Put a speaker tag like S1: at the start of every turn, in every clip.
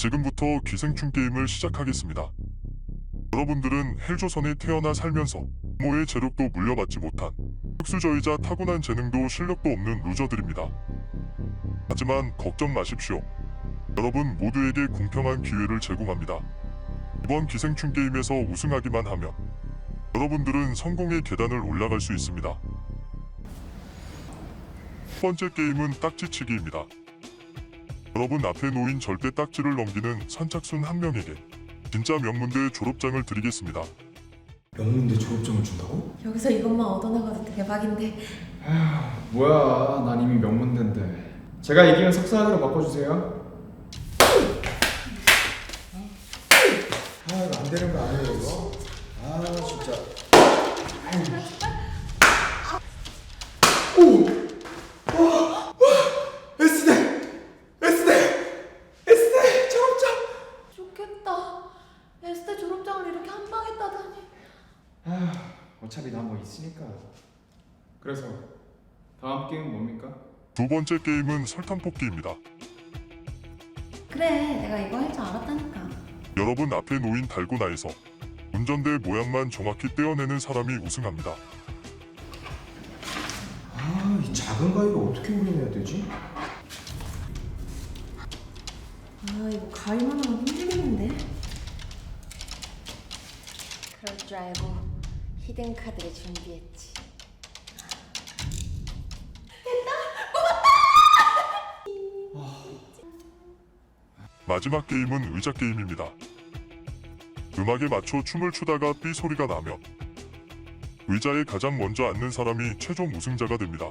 S1: 지금부터 기생충 게임을 시작하겠습니다. 여러분들은 헬조선에 태어나 살면서 부모의 재력도 물려받지 못한 특수저이자 타고난 재능도 실력도 없는 루저들입니다. 하지만 걱정 마십시오. 여러분 모두에게 공평한 기회를 제공합니다. 이번 기생충 게임에서 우승하기만 하면 여러분들은 성공의 계단을 올라갈 수 있습니다. 첫 번째 게임은 딱지치기입니다. 여러분 앞에 놓인 절대 딱지를 넘기는 선착순 한 명에게 진짜 명문대 졸업장을 드리겠습니다.
S2: 명문대 졸업장을 준다고?
S3: 여기서 이것만 얻어나가도 대박인데.
S2: 아휴, 뭐야, 난 이미 명문대인데. 제가 이기면 석사학위로 바꿔주세요.
S4: 이거 안 되는 거 아니에요 이거? 진짜.
S2: S대 졸업장.
S3: 좋겠다. S대 졸업장을 이렇게 한 방에 따다니.
S2: 어차피 나 뭐 있으니까. 그래서 다음 게임은 뭡니까?
S1: 두 번째 게임은 설탕뽑기입니다.
S3: 그래, 내가 이거 할 줄 알았다니까.
S1: 여러분 앞에 놓인 달고나에서 운전대 모양만 정확히 떼어내는 사람이 우승합니다.
S4: 이 작은 가위를 어떻게 올려내야 되지?
S3: 이거 가위만 하면 힘들겠는데?
S5: 그럴 줄 알고 히든 카드를 준비했지.
S1: 마지막 게임은 의자 게임입니다. 음악에 맞춰 춤을 추다가 삐 소리가 나며 의자에 가장 먼저 앉는 사람이 최종 우승자가 됩니다.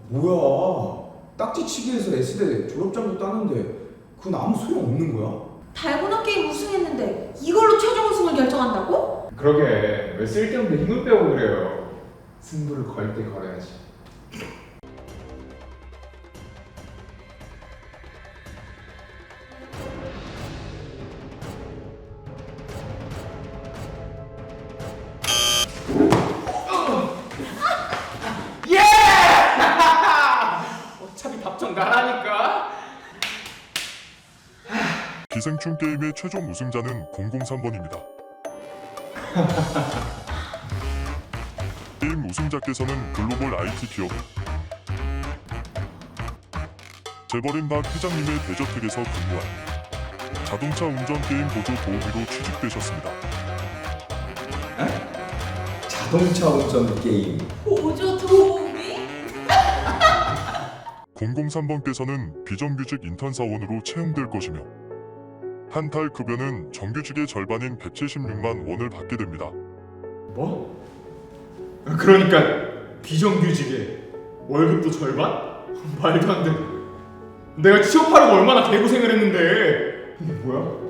S4: 뭐야? 딱지치기에서 S대 졸업장도 따는데 그건 아무 소용 없는 거야?
S3: 달고나 게임 우승했는데 이걸로 최종 우승을 결정한다고?
S2: 그러게, 왜 쓸데없는 힘을 빼고 그래요. 승부를 걸 때 걸어야지. 어차피 답정 나라니까.
S1: 기생충 게임의 최종 우승자는 003번입니다. 게임 우승자께서는 글로벌 IT 기업 재벌인 박 회장님의 대저택에서 근무한 자동차 운전 게임 보조 도우미로 취직되셨습니다.
S4: 자동차 운전 게임.
S3: 보조 도우미?
S1: 003번께서는 비정규직 인턴 사원으로 채용될 것이며 한 달 급여는 정규직의 절반인 176만 원을 받게 됩니다.
S2: 뭐? 그러니까 비정규직에 월급도 절반? 말도 안 돼. 내가 취업하려고 얼마나 개고생을 했는데. 이게 뭐야?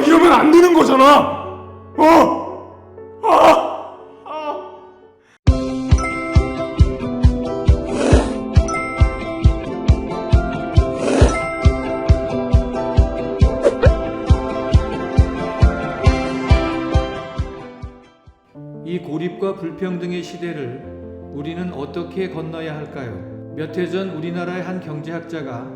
S2: 이러면 안 되는 거잖아.
S6: 이 고립과 불평등의 시대를 우리는 어떻게 건너야 할까요? 몇 해 전 우리나라의 한 경제학자가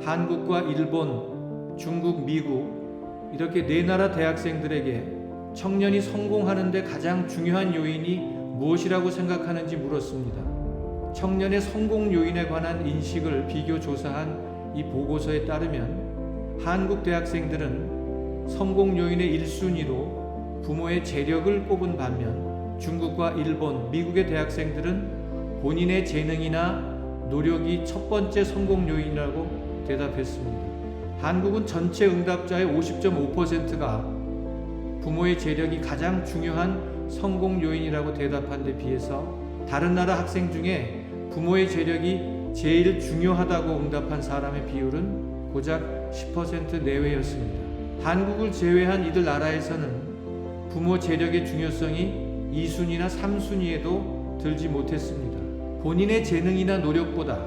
S6: 한국과 일본, 중국, 미국 이렇게 네 나라 대학생들에게 청년이 성공하는 데 가장 중요한 요인이 무엇이라고 생각하는지 물었습니다. 청년의 성공 요인에 관한 인식을 비교 조사한 이 보고서에 따르면 한국 대학생들은 성공 요인의 1순위로 부모의 재력을 꼽은 반면 중국과 일본, 미국의 대학생들은 본인의 재능이나 노력이 첫 번째 성공 요인이라고 대답했습니다. 한국은 전체 응답자의 50.5%가 부모의 재력이 가장 중요한 성공 요인이라고 대답한 데 비해서 다른 나라 학생 중에 부모의 재력이 제일 중요하다고 응답한 사람의 비율은 고작 10% 내외였습니다. 한국을 제외한 이들 나라에서는 부모 재력의 중요성이 2순위나 3순위에도 들지 못했습니다. 본인의 재능이나 노력보다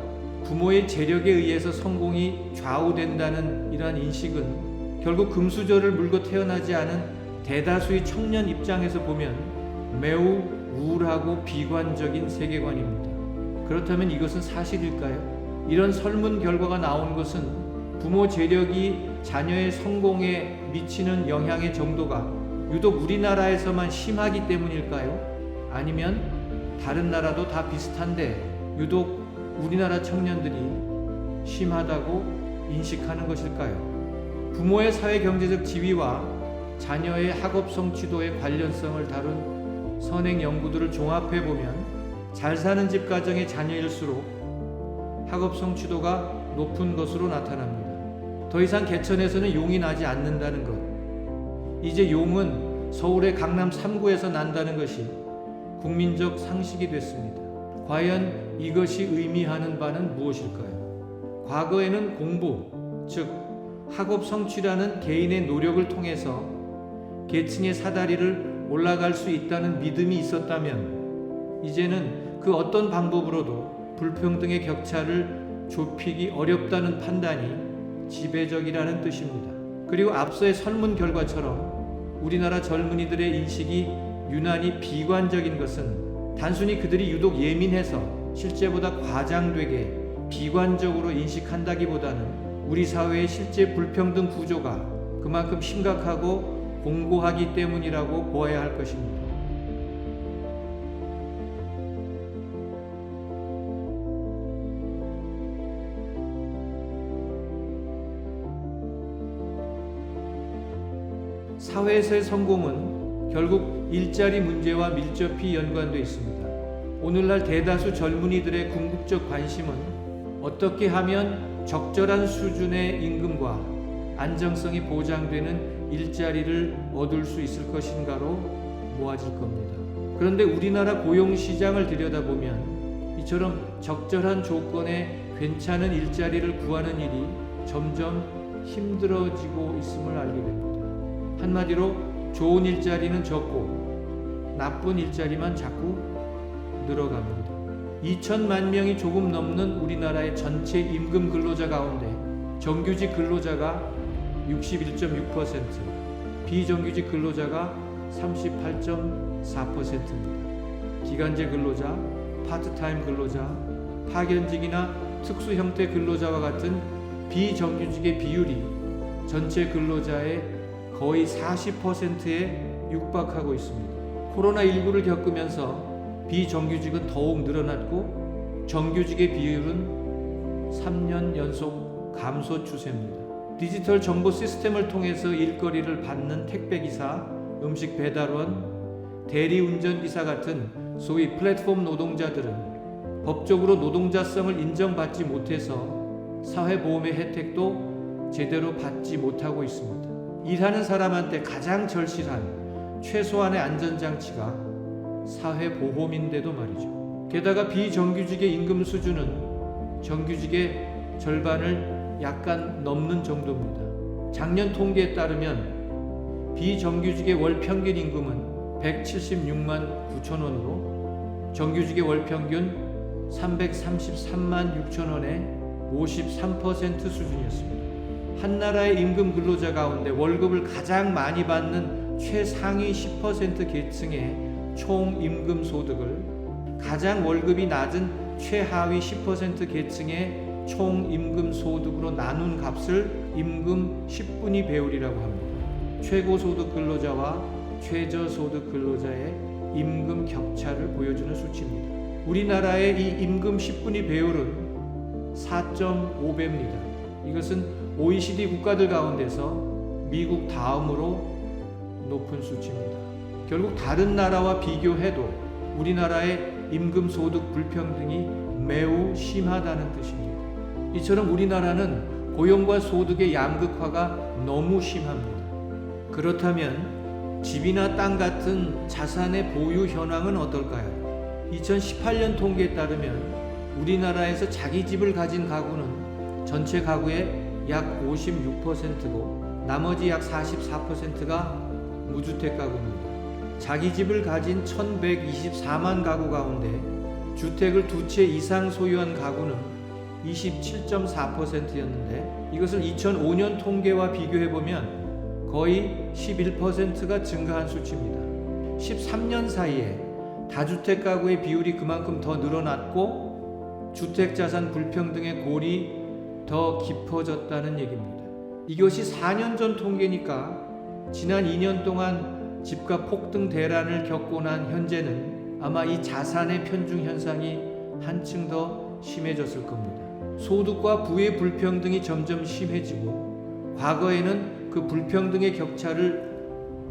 S6: 부모의 재력에 의해서 성공이 좌우된다는 이러한 인식은 결국 금수저를 물고 태어나지 않은 대다수의 청년 입장에서 보면 매우 우울하고 비관적인 세계관입니다. 그렇다면 이것은 사실일까요? 이런 설문 결과가 나온 것은 부모 재력이 자녀의 성공에 미치는 영향의 정도가 유독 우리나라에서만 심하기 때문일까요? 아니면 다른 나라도 다 비슷한데 유독 우리나라 청년들이 심하다고 인식하는 것일까요? 부모의 사회경제적 지위와 자녀의 학업 성취도의 관련성을 다룬 선행 연구들을 종합해 보면 잘 사는 집 가정의 자녀일수록 학업 성취도가 높은 것으로 나타납니다. 더 이상 개천에서는 용이 나지 않는다는 것, 이제 용은 서울의 강남 3구에서 난다는 것이 국민적 상식이 됐습니다. 과연 이것이 의미하는 바는 무엇일까요? 과거에는 공부, 즉 학업 성취라는 개인의 노력을 통해서 계층의 사다리를 올라갈 수 있다는 믿음이 있었다면 이제는 그 어떤 방법으로도 불평등의 격차를 좁히기 어렵다는 판단이 지배적이라는 뜻입니다. 그리고 앞서의 설문 결과처럼 우리나라 젊은이들의 인식이 유난히 비관적인 것은 단순히 그들이 유독 예민해서 실제보다 과장되게 비관적으로 인식한다기보다는 우리 사회의 실제 불평등 구조가 그만큼 심각하고 공고하기 때문이라고 보아야 할 것입니다. 사회에서의 성공은 결국 일자리 문제와 밀접히 연관되어 있습니다. 오늘날 대다수 젊은이들의 궁극적 관심은 어떻게 하면 적절한 수준의 임금과 안정성이 보장되는 일자리를 얻을 수 있을 것인가로 모아질 겁니다. 그런데 우리나라 고용시장을 들여다보면 이처럼 적절한 조건에 괜찮은 일자리를 구하는 일이 점점 힘들어지고 있음을 알게 됩니다. 한마디로 좋은 일자리는 적고 나쁜 일자리만 자꾸 늘어갑니다. 2천만 명이 조금 넘는 우리나라의 전체 임금 근로자 가운데 정규직 근로자가 61.6%, 비정규직 근로자가 38.4%입니다. 기간제 근로자, 파트타임 근로자, 파견직이나 특수 형태 근로자와 같은 비정규직의 비율이 전체 근로자의 거의 40%에 육박하고 있습니다. 코로나19를 겪으면서 비정규직은 더욱 늘어났고 정규직의 비율은 3년 연속 감소 추세입니다. 디지털 정보 시스템을 통해서 일거리를 받는 택배기사, 음식 배달원, 대리운전기사 같은 소위 플랫폼 노동자들은 법적으로 노동자성을 인정받지 못해서 사회보험의 혜택도 제대로 받지 못하고 있습니다. 일하는 사람한테 가장 절실한 최소한의 안전장치가 사회보험인데도 말이죠. 게다가 비정규직의 임금 수준은 정규직의 절반을 약간 넘는 정도입니다. 작년 통계에 따르면 비정규직의 월 평균 임금은 176만 9천 원으로 정규직의 월 평균 333만 6천 원의 53% 수준이었습니다. 한 나라의 임금 근로자 가운데 월급을 가장 많이 받는 최상위 10% 계층의 총 임금 소득을 가장 월급이 낮은 최하위 10% 계층의 총 임금 소득으로 나눈 값을 임금 10분위 배율이라고 합니다. 최고소득 근로자와 최저소득 근로자의 임금 격차를 보여주는 수치입니다. 우리나라의 이 임금 10분위 배율은 4.5배입니다. 이것은 OECD 국가들 가운데서 미국 다음으로 높은 수치입니다. 결국 다른 나라와 비교해도 우리나라의 임금 소득 불평등이 매우 심하다는 뜻입니다. 이처럼 우리나라는 고용과 소득의 양극화가 너무 심합니다. 그렇다면 집이나 땅 같은 자산의 보유 현황은 어떨까요? 2018년 통계에 따르면 우리나라에서 자기 집을 가진 가구는 전체 가구의 약 56%고 나머지 약 44%가 무주택 가구입니다. 자기 집을 가진 1124만 가구 가운데 주택을 두 채 이상 소유한 가구는 27.4%였는데 이것을 2005년 통계와 비교해보면 거의 11%가 증가한 수치입니다. 13년 사이에 다주택 가구의 비율이 그만큼 더 늘어났고 주택자산 불평등의 골이 더 깊어졌다는 얘기입니다. 이것이 4년 전 통계니까 지난 2년 동안 집값 폭등 대란을 겪고 난 현재는 아마 이 자산의 편중 현상이 한층 더 심해졌을 겁니다. 소득과 부의 불평등이 점점 심해지고 과거에는 그 불평등의 격차를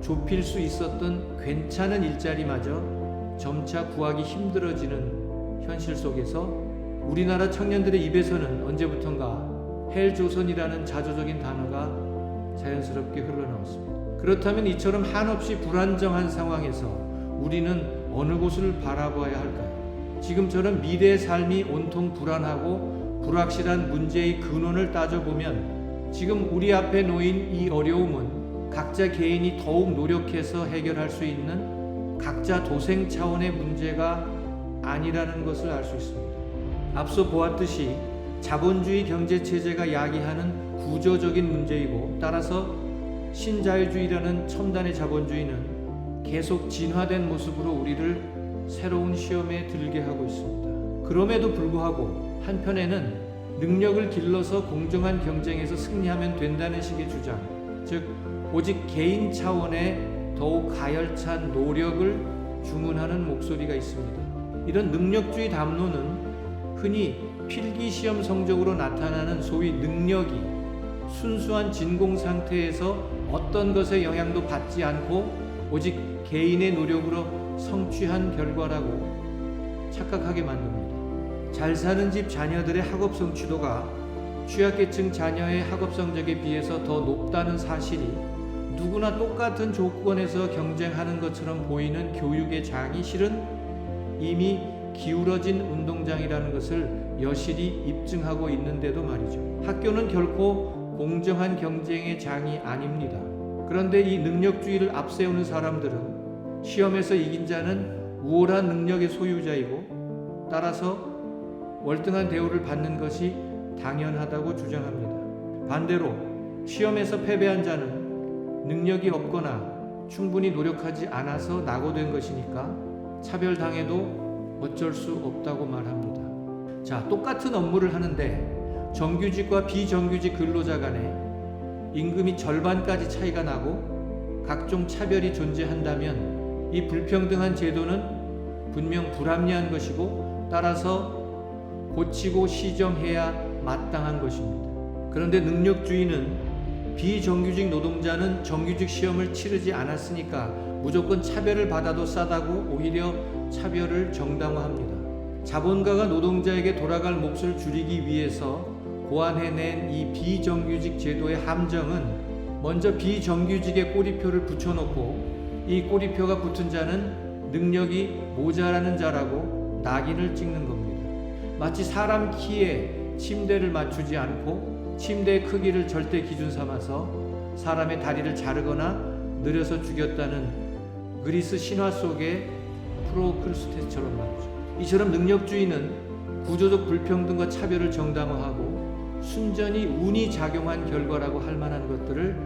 S6: 좁힐 수 있었던 괜찮은 일자리마저 점차 구하기 힘들어지는 현실 속에서 우리나라 청년들의 입에서는 언제부턴가 헬조선이라는 자조적인 단어가 자연스럽게 흘러나왔습니다. 그렇다면 이처럼 한없이 불안정한 상황에서 우리는 어느 곳을 바라봐야 할까요? 지금처럼 미래의 삶이 온통 불안하고 불확실한 문제의 근원을 따져보면 지금 우리 앞에 놓인 이 어려움은 각자 개인이 더욱 노력해서 해결할 수 있는 각자 도생 차원의 문제가 아니라는 것을 알 수 있습니다. 앞서 보았듯이 자본주의 경제체제가 야기하는 구조적인 문제이고 따라서 신자유주의라는 첨단의 자본주의는 계속 진화된 모습으로 우리를 새로운 시험에 들게 하고 있습니다. 그럼에도 불구하고 한편에는 능력을 길러서 공정한 경쟁에서 승리하면 된다는 식의 주장, 즉 오직 개인 차원의 더욱 가열찬 노력을 주문하는 목소리가 있습니다. 이런 능력주의 담론은 흔히 필기시험 성적으로 나타나는 소위 능력이 순수한 진공 상태에서 어떤 것의 영향도 받지 않고 오직 개인의 노력으로 성취한 결과라고 착각하게 만듭니다. 잘 사는 집 자녀들의 학업 성취도가 취약계층 자녀의 학업 성적에 비해서 더 높다는 사실이 누구나 똑같은 조건에서 경쟁하는 것처럼 보이는 교육의 장이 실은 이미 기울어진 운동장이라는 것을 여실히 입증하고 있는데도 말이죠. 학교는 결코 공정한 경쟁의 장이 아닙니다. 그런데 이 능력주의를 앞세우는 사람들은 시험에서 이긴 자는 우월한 능력의 소유자이고 따라서 월등한 대우를 받는 것이 당연하다고 주장합니다. 반대로 시험에서 패배한 자는 능력이 없거나 충분히 노력하지 않아서 낙오된 것이니까 차별당해도 어쩔 수 없다고 말합니다. 자, 똑같은 업무를 하는데 정규직과 비정규직 근로자 간에 임금이 절반까지 차이가 나고 각종 차별이 존재한다면 이 불평등한 제도는 분명 불합리한 것이고 따라서 고치고 시정해야 마땅한 것입니다. 그런데 능력주의는 비정규직 노동자는 정규직 시험을 치르지 않았으니까 무조건 차별을 받아도 싸다고 오히려 차별을 정당화합니다. 자본가가 노동자에게 돌아갈 몫을 줄이기 위해서 고안해낸 이 비정규직 제도의 함정은 먼저 비정규직의 꼬리표를 붙여놓고 이 꼬리표가 붙은 자는 능력이 모자라는 자라고 낙인을 찍는 겁니다. 마치 사람 키에 침대를 맞추지 않고 침대의 크기를 절대 기준 삼아서 사람의 다리를 자르거나 늘여서 죽였다는 그리스 신화 속의 프로크루스테스처럼 말이죠. 이처럼 능력주의는 구조적 불평등과 차별을 정당화하고 순전히 운이 작용한 결과라고 할 만한 것들을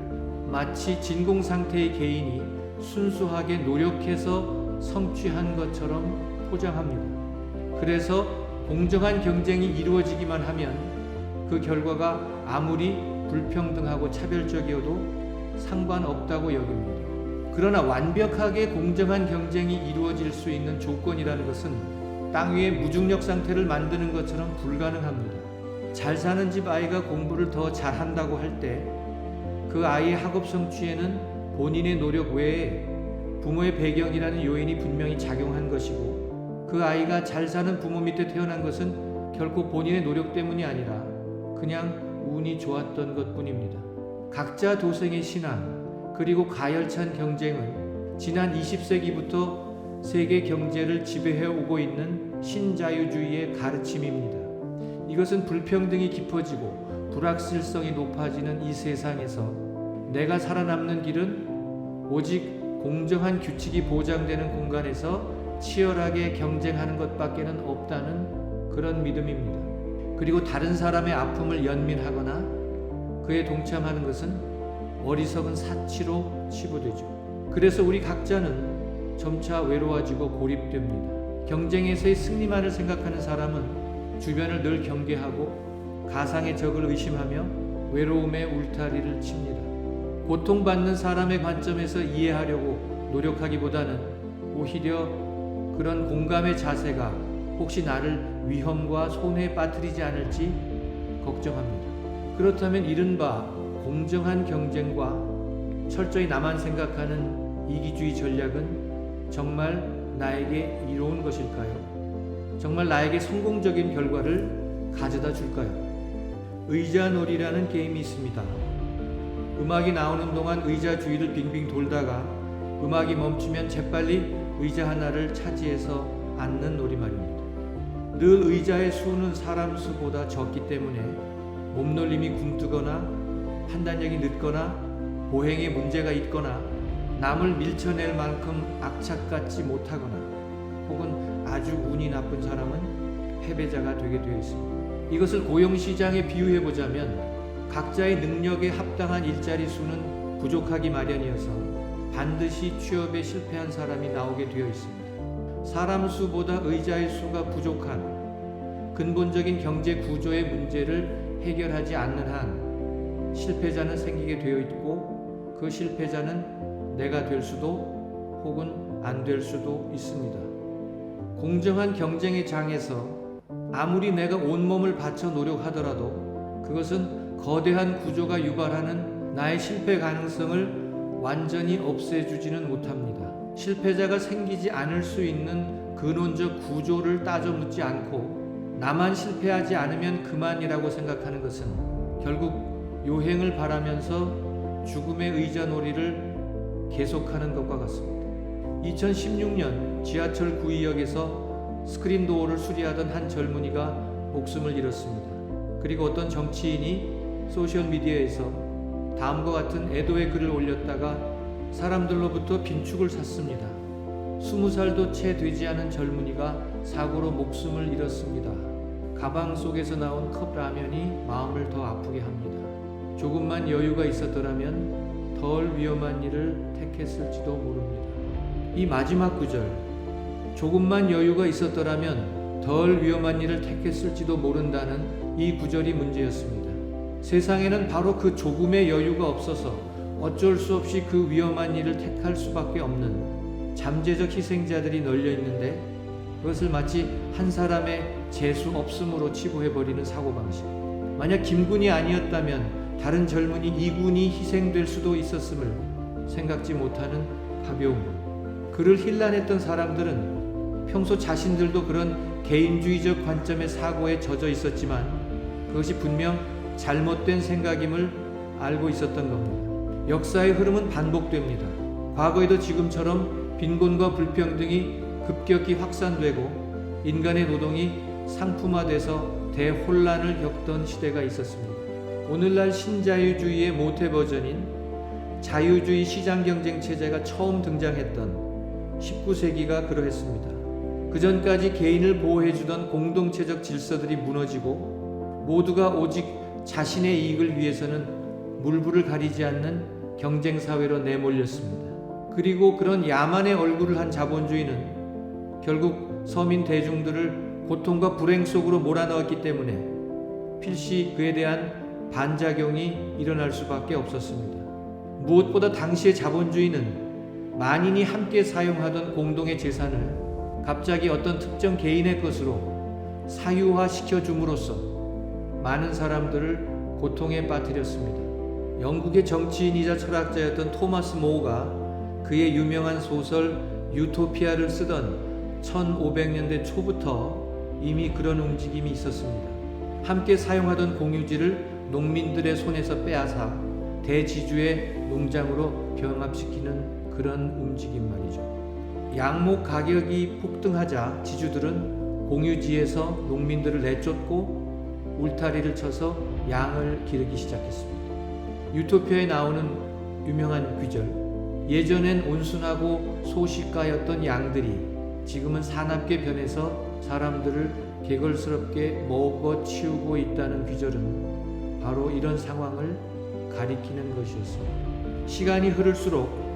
S6: 마치 진공 상태의 개인이 순수하게 노력해서 성취한 것처럼 포장합니다. 그래서 공정한 경쟁이 이루어지기만 하면 그 결과가 아무리 불평등하고 차별적이어도 상관없다고 여깁니다. 그러나 완벽하게 공정한 경쟁이 이루어질 수 있는 조건이라는 것은 땅 위에 무중력 상태를 만드는 것처럼 불가능합니다. 잘 사는 집 아이가 공부를 더 잘한다고 할 때 그 아이의 학업 성취에는 본인의 노력 외에 부모의 배경이라는 요인이 분명히 작용한 것이고 그 아이가 잘 사는 부모 밑에 태어난 것은 결코 본인의 노력 때문이 아니라 그냥 운이 좋았던 것뿐입니다. 각자 도생의 신앙 그리고 가열찬 경쟁은 지난 20세기부터 세계 경제를 지배해 오고 있는 신자유주의의 가르침입니다. 이것은 불평등이 깊어지고 불확실성이 높아지는 이 세상에서 내가 살아남는 길은 오직 공정한 규칙이 보장되는 공간에서 치열하게 경쟁하는 것밖에는 없다는 그런 믿음입니다. 그리고 다른 사람의 아픔을 연민하거나 그에 동참하는 것은 어리석은 사치로 치부되죠. 그래서 우리 각자는 점차 외로워지고 고립됩니다. 경쟁에서의 승리만을 생각하는 사람은 주변을 늘 경계하고 가상의 적을 의심하며 외로움의 울타리를 칩니다. 고통받는 사람의 관점에서 이해하려고 노력하기보다는 오히려 그런 공감의 자세가 혹시 나를 위험과 손해에 빠뜨리지 않을지 걱정합니다. 그렇다면 이른바 공정한 경쟁과 철저히 나만 생각하는 이기주의 전략은 정말 나에게 이로운 것일까요? 정말 나에게 성공적인 결과를 가져다 줄까요? 의자놀이라는 게임이 있습니다. 음악이 나오는 동안 의자 주위를 빙빙 돌다가 음악이 멈추면 재빨리 의자 하나를 차지해서 앉는 놀이 말입니다. 늘 의자의 수는 사람 수보다 적기 때문에 몸놀림이 굼뜨거나 판단력이 늦거나 보행에 문제가 있거나 남을 밀쳐낼 만큼 악착같지 못하거나 혹은 아주 운이 나쁜 사람은 패배자가 되게 되어 있습니다. 이것을 고용시장에 비유해보자면 각자의 능력에 합당한 일자리 수는 부족하기 마련이어서 반드시 취업에 실패한 사람이 나오게 되어 있습니다. 사람 수보다 의자의 수가 부족한 근본적인 경제 구조의 문제를 해결하지 않는 한 실패자는 생기게 되어 있고 그 실패자는 내가 될 수도 혹은 안 될 수도 있습니다. 공정한 경쟁의 장에서 아무리 내가 온몸을 바쳐 노력하더라도 그것은 거대한 구조가 유발하는 나의 실패 가능성을 완전히 없애주지는 못합니다. 실패자가 생기지 않을 수 있는 근원적 구조를 따져 묻지 않고 나만 실패하지 않으면 그만이라고 생각하는 것은 결국 요행을 바라면서 죽음의 의자놀이를 계속하는 것과 같습니다. 2016년 지하철 구의역에서 스크린도어를 수리하던 한 젊은이가 목숨을 잃었습니다. 그리고 어떤 정치인이 소셜미디어에서 다음과 같은 애도의 글을 올렸다가 사람들로부터 빈축을 샀습니다. 20살도 채 되지 않은 젊은이가 사고로 목숨을 잃었습니다. 가방 속에서 나온 컵 라면이 마음을 더 아프게 합니다. 조금만 여유가 있었더라면 덜 위험한 일을 택했을지도 모릅니다. 이 마지막 구절, 조금만 여유가 있었더라면 덜 위험한 일을 택했을지도 모른다는 이 구절이 문제였습니다. 세상에는 바로 그 조금의 여유가 없어서 어쩔 수 없이 그 위험한 일을 택할 수밖에 없는 잠재적 희생자들이 널려 있는데 그것을 마치 한 사람의 재수 없음으로 치부해버리는 사고방식. 만약 김군이 아니었다면 다른 젊은이 이군이 희생될 수도 있었음을 생각지 못하는 가벼움. 그를 힐난했던 사람들은 평소 자신들도 그런 개인주의적 관점의 사고에 젖어 있었지만 그것이 분명 잘못된 생각임을 알고 있었던 겁니다. 역사의 흐름은 반복됩니다. 과거에도 지금처럼 빈곤과 불평등이 급격히 확산되고 인간의 노동이 상품화돼서 대혼란을 겪던 시대가 있었습니다. 오늘날 신자유주의의 모태 버전인 자유주의 시장경쟁 체제가 처음 등장했던 19세기가 그러했습니다. 그 전까지 개인을 보호해주던 공동체적 질서들이 무너지고 모두가 오직 자신의 이익을 위해서는 물불을 가리지 않는 경쟁사회로 내몰렸습니다. 그리고 그런 야만의 얼굴을 한 자본주의는 결국 서민 대중들을 고통과 불행 속으로 몰아넣었기 때문에 필시 그에 대한 반작용이 일어날 수밖에 없었습니다. 무엇보다 당시의 자본주의는 만인이 함께 사용하던 공동의 재산을 갑자기 어떤 특정 개인의 것으로 사유화시켜 줌으로써 많은 사람들을 고통에 빠뜨렸습니다. 영국의 정치인이자 철학자였던 토마스 모어가 그의 유명한 소설 유토피아를 쓰던 1500년대 초부터 이미 그런 움직임이 있었습니다. 함께 사용하던 공유지를 농민들의 손에서 빼앗아 대지주의 농장으로 병합시키는 그런 움직임 말이죠. 양목 가격이 폭등하자 지주들은 공유지에서 농민들을 내쫓고 울타리를 쳐서 양을 기르기 시작했습니다. 유토피아에 나오는 유명한 귀절, 예전엔 온순하고 소식가였던 양들이 지금은 사납게 변해서 사람들을 개걸스럽게 먹어 치우고 있다는 귀절은 바로 이런 상황을 가리키는 것이었습니다. 시간이 흐를수록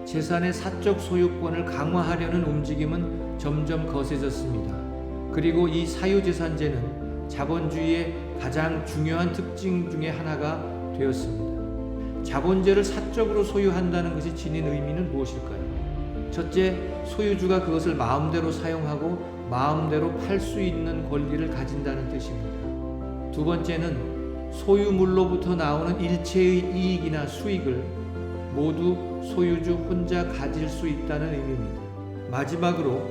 S6: 재산의 사적 소유권을 강화하려는 움직임은 점점 거세졌습니다. 그리고 이 사유재산제는 자본주의의 가장 중요한 특징 중에 하나가 되었습니다. 자본재를 사적으로 소유한다는 것이 지닌 의미는 무엇일까요? 첫째, 소유주가 그것을 마음대로 사용하고 마음대로 팔 수 있는 권리를 가진다는 뜻입니다. 두 번째는 소유물로부터 나오는 일체의 이익이나 수익을 모두 소유주 혼자 가질 수 있다는 의미입니다. 마지막으로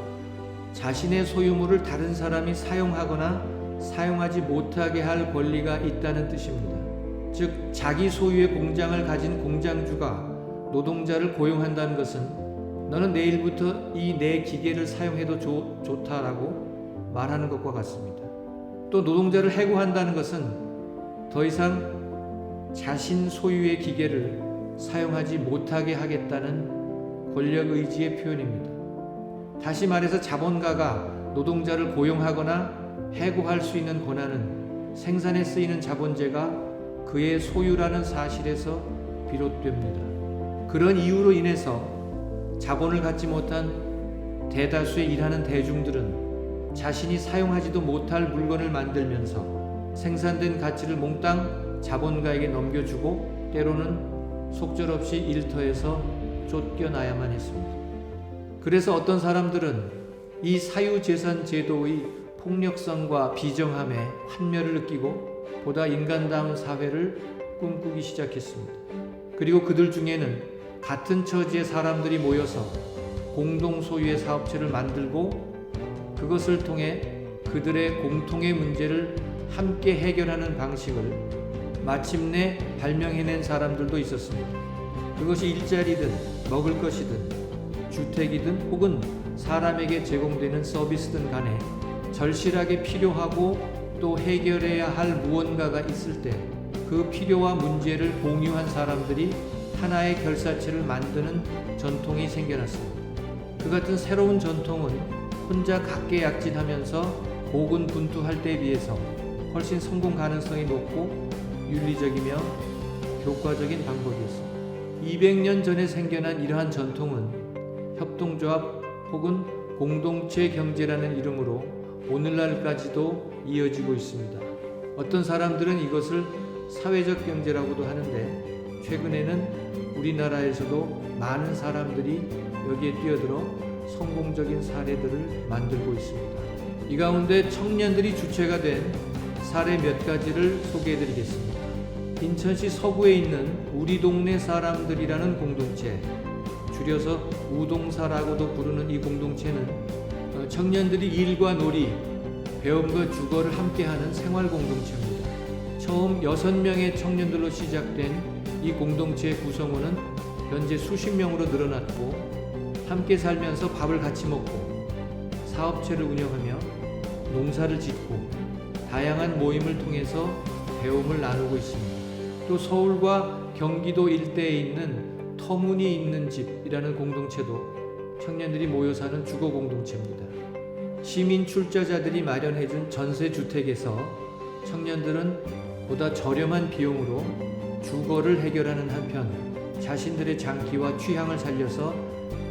S6: 자신의 소유물을 다른 사람이 사용하거나 사용하지 못하게 할 권리가 있다는 뜻입니다. 즉, 자기 소유의 공장을 가진 공장주가 노동자를 고용한다는 것은 너는 내일부터 이 내 기계를 사용해도 좋다라고 말하는 것과 같습니다. 또 노동자를 해고한다는 것은 더 이상 자신 소유의 기계를 사용하지 못하게 하겠다는 권력 의지의 표현입니다. 다시 말해서 자본가가 노동자를 고용하거나 해고할 수 있는 권한은 생산에 쓰이는 자본재가 그의 소유라는 사실에서 비롯됩니다. 그런 이유로 인해서 자본을 갖지 못한 대다수의 일하는 대중들은 자신이 사용하지도 못할 물건을 만들면서 생산된 가치를 몽땅 자본가에게 넘겨주고 때로는 속절없이 일터에서 쫓겨나야만 했습니다. 그래서 어떤 사람들은 이 사유재산 제도의 폭력성과 비정함에 환멸을 느끼고 보다 인간다운 사회를 꿈꾸기 시작했습니다. 그리고 그들 중에는 같은 처지의 사람들이 모여서 공동 소유의 사업체를 만들고 그것을 통해 그들의 공통의 문제를 함께 해결하는 방식을 마침내 발명해낸 사람들도 있었습니다. 그것이 일자리든 먹을 것이든 주택이든 혹은 사람에게 제공되는 서비스든 간에 절실하게 필요하고 또 해결해야 할 무언가가 있을 때 그 필요와 문제를 공유한 사람들이 하나의 결사체를 만드는 전통이 생겨났습니다. 그 같은 새로운 전통은 혼자 각계약진하면서 고군분투할 때에 비해서 훨씬 성공 가능성이 높고 윤리적이며 효과적인 방법이었습니다. 200년 전에 생겨난 이러한 전통은 협동조합 혹은 공동체 경제라는 이름으로 오늘날까지도 이어지고 있습니다. 어떤 사람들은 이것을 사회적 경제라고도 하는데 최근에는 우리나라에서도 많은 사람들이 여기에 뛰어들어 성공적인 사례들을 만들고 있습니다. 이 가운데 청년들이 주체가 된 사례 몇 가지를 소개해드리겠습니다. 인천시 서구에 있는 우리 동네 사람들이라는 공동체, 줄여서 우동사라고도 부르는 이 공동체는 청년들이 일과 놀이, 배움과 주거를 함께하는 생활 공동체입니다. 처음 6명의 청년들로 시작된 이 공동체의 구성원은 현재 수십 명으로 늘어났고 함께 살면서 밥을 같이 먹고 사업체를 운영하며 농사를 짓고 다양한 모임을 통해서 배움을 나누고 있습니다. 또 서울과 경기도 일대에 있는 터무니 있는 집이라는 공동체도 청년들이 모여 사는 주거 공동체입니다. 시민 출자자들이 마련해준 전세주택에서 청년들은 보다 저렴한 비용으로 주거를 해결하는 한편 자신들의 장기와 취향을 살려서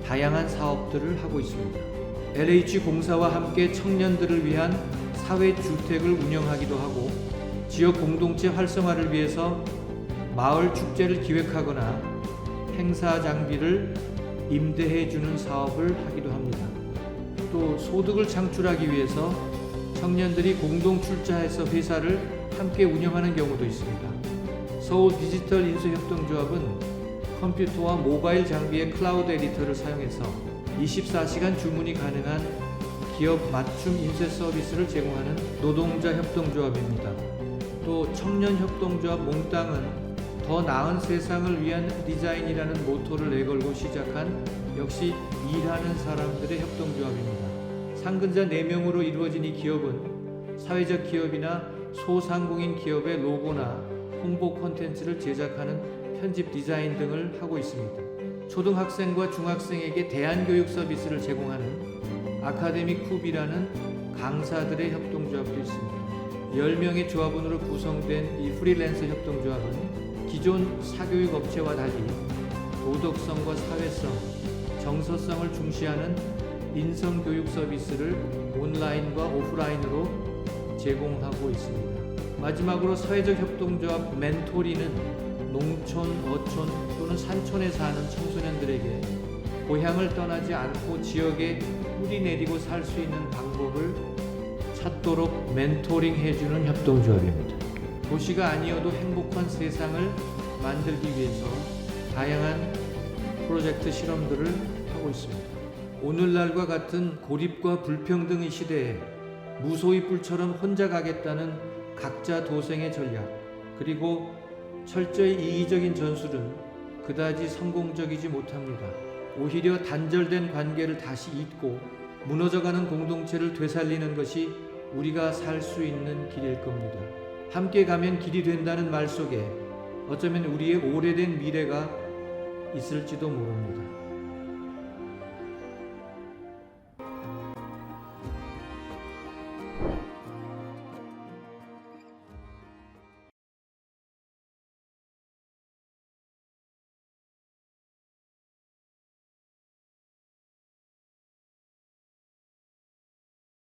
S6: 다양한 사업들을 하고 있습니다. LH공사와 함께 청년들을 위한 사회주택을 운영하기도 하고 지역 공동체 활성화를 위해서 마을 축제를 기획하거나 행사 장비를 임대해주는 사업을 하기도 합니다. 또 소득을 창출하기 위해서 청년들이 공동 출자해서 회사를 함께 운영하는 경우도 있습니다. 서울 디지털 인수협동조합은 컴퓨터와 모바일 장비의 클라우드 에디터를 사용해서 24시간 주문이 가능한 기업 맞춤 인쇄 서비스를 제공하는 노동자 협동조합입니다. 또 청년 협동조합 몽땅은 더 나은 세상을 위한 디자인이라는 모토를 내걸고 시작한 역시 일하는 사람들의 협동조합입니다. 상근자 4명으로 이루어진 이 기업은 사회적 기업이나 소상공인 기업의 로고나 홍보 콘텐츠를 제작하는 편집 디자인 등을 하고 있습니다. 초등학생과 중학생에게 대안교육 서비스를 제공하는 아카데믹 쿱이라는 강사들의 협동조합도 있습니다. 10명의 조합원으로 구성된 이 프리랜서 협동조합은 기존 사교육 업체와 달리 도덕성과 사회성, 정서성을 중시하는 인성 교육 서비스를 온라인과 오프라인으로 제공하고 있습니다. 마지막으로 사회적 협동조합 멘토리는 농촌, 어촌 또는 산촌에 사는 청소년들에게 고향을 떠나지 않고 지역에 뿌리 내리고 살 수 있는 방법을 찾도록 멘토링 해주는 협동조합입니다. 도시가 아니어도 행복한 세상을 만들기 위해서 다양한 프로젝트 실험들을 하고 있습니다. 오늘날과 같은 고립과 불평등의 시대에 무소의 뿔처럼 혼자 가겠다는 각자 도생의 전략, 그리고 철저히 이기적인 전술은 그다지 성공적이지 못합니다. 오히려 단절된 관계를 다시 잇고 무너져가는 공동체를 되살리는 것이 우리가 살 수 있는 길일 겁니다. 함께 가면 길이 된다는 말 속에 어쩌면 우리의 오래된 미래가 있을지도 모릅니다.